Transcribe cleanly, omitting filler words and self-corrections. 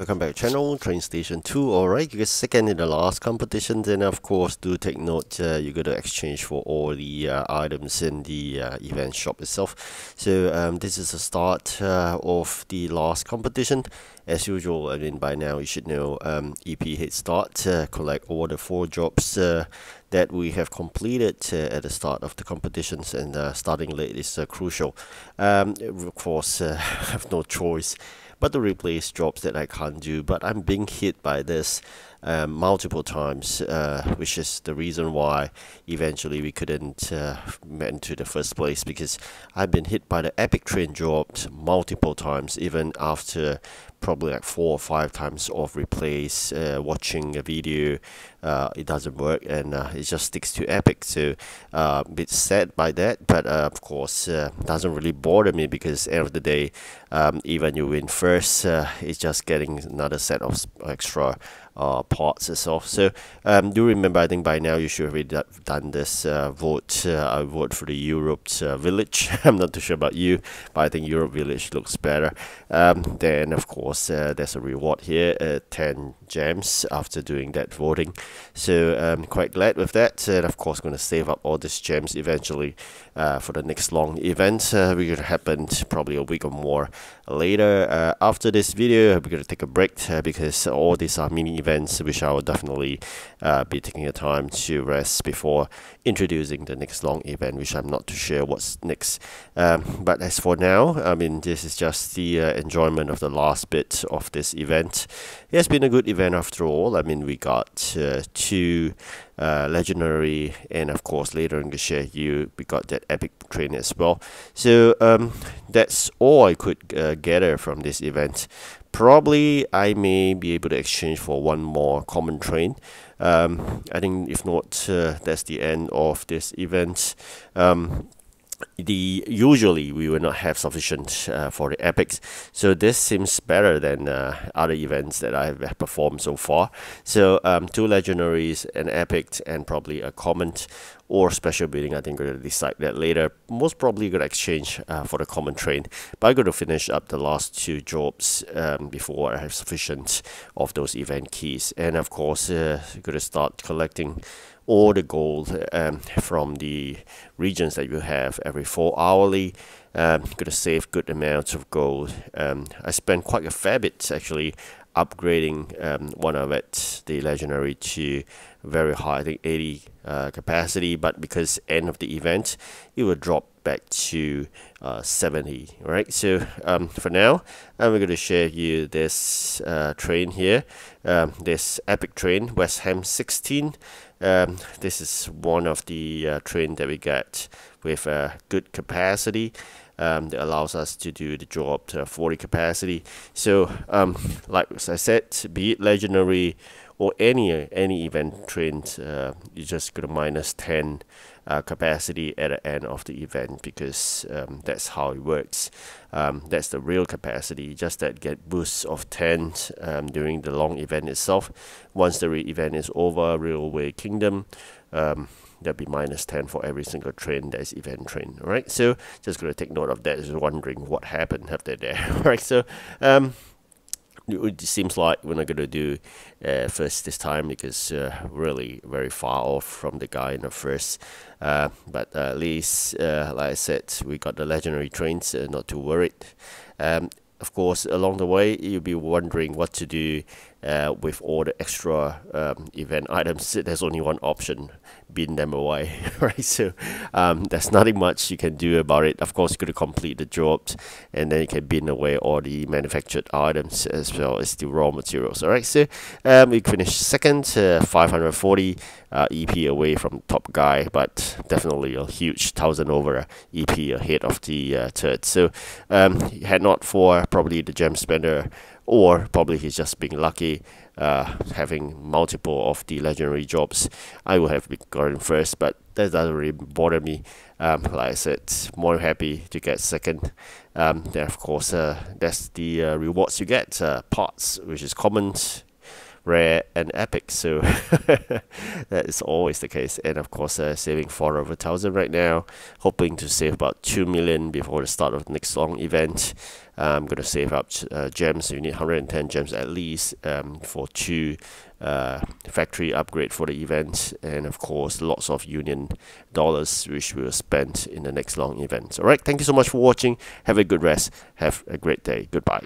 Welcome back to channel, TrainStation2. Alright, you get second in the last competition. Then of course do take note, you got to exchange for all the items in the event shop itself. So this is the start of the last competition. As usual, I mean by now you should know EP Head Start, collect all the 4 jobs that we have completed at the start of the competitions, and starting late is crucial. Of course, I have no choice but to replace jobs that I can't do, but I'm being hit by this multiple times, which is the reason why eventually we couldn't get into the first place, because I've been hit by the epic train jobs multiple times, even after probably like 4 or 5 times of replays, watching a video, it doesn't work, and it just sticks to epic. So a bit sad by that, but of course doesn't really bother me, because end of the day, even you win first, it's just getting another set of extra parts itself. So do remember, I think by now you should have already done this vote. I vote for the Europe village. I'm not too sure about you, but I think Europe village looks better. Then of course there's a reward here, 10 gems after doing that voting. So I'm quite glad with that, and of course going to save up all these gems eventually for the next long event, which will happen probably a week or more later. After this video, we're going to take a break because all these are mini events, which I will definitely be taking the time to rest before introducing the next long event, which I'm not too sure what's next. But as for now, I mean, this is just the enjoyment of the last bit of this event. It has been a good event after all. I mean, we got 2 legendary, and of course later in the share we got that epic train as well. So that's all I could gather from this event. Probably I may be able to exchange for 1 more common train. I think if not, that's the end of this event. Usually we will not have sufficient for the epics, so this seems better than other events that I have performed so far. So 2 legendaries, an epic, and probably a common or special building. I think we're going to decide that later. Most probably going to exchange for the common train, but I'm going to finish up the last 2 jobs before I have sufficient of those event keys. And of course going to start collecting all the gold from the regions that you have every 4 hourly. Gonna save good amounts of gold. I spent quite a fair bit actually upgrading one of it, the legendary, to very high, I think 80 capacity, but because end of the event it will drop back to 70. Right, so for now we're going to share you this train here, this epic train, West Ham 16. This is one of the train that we get with good capacity, that allows us to do the job to 40 capacity. So like I said, be it legendary or any event trains, you just got a minus 10 capacity at the end of the event, because that's how it works. That's the real capacity, just that get boosts of 10 during the long event itself. Once the event is over, Railway Kingdom, there'll be minus 10 for every single train that is event train. Alright, so just going to take note of that. Just wondering what happened after there. Alright, so it seems like we're not going to do first this time, because really very far off from the guy in the first. But at least, like I said, we got the legendary trains, not too worried. Of course, along the way, you'll be wondering what to do with all the extra event items. There's only one option: bin them away. Right, so there's nothing much you can do about it. Of course, you could complete the jobs, and then you can bin away all the manufactured items as well as the raw materials. Alright, so we finished second, 540 EP away from top guy, but definitely a huge 1000 over EP ahead of the third. So had not for probably the gem spender, or probably he's just being lucky, having multiple of the legendary jobs, I would have gotten first, but that doesn't really bother me. Like I said, more happy to get second. Then of course that's the rewards you get, parts, which is common rare and epic. So that is always the case. And of course, saving 4 over 1,000 right now, hoping to save about 2 million before the start of the next long event. I'm going to save up gems. You need 110 gems at least for 2 factory upgrade for the event, and of course lots of union dollars which we will spend in the next long event. Alright, thank you so much for watching. Have a good rest. Have a great day. Goodbye.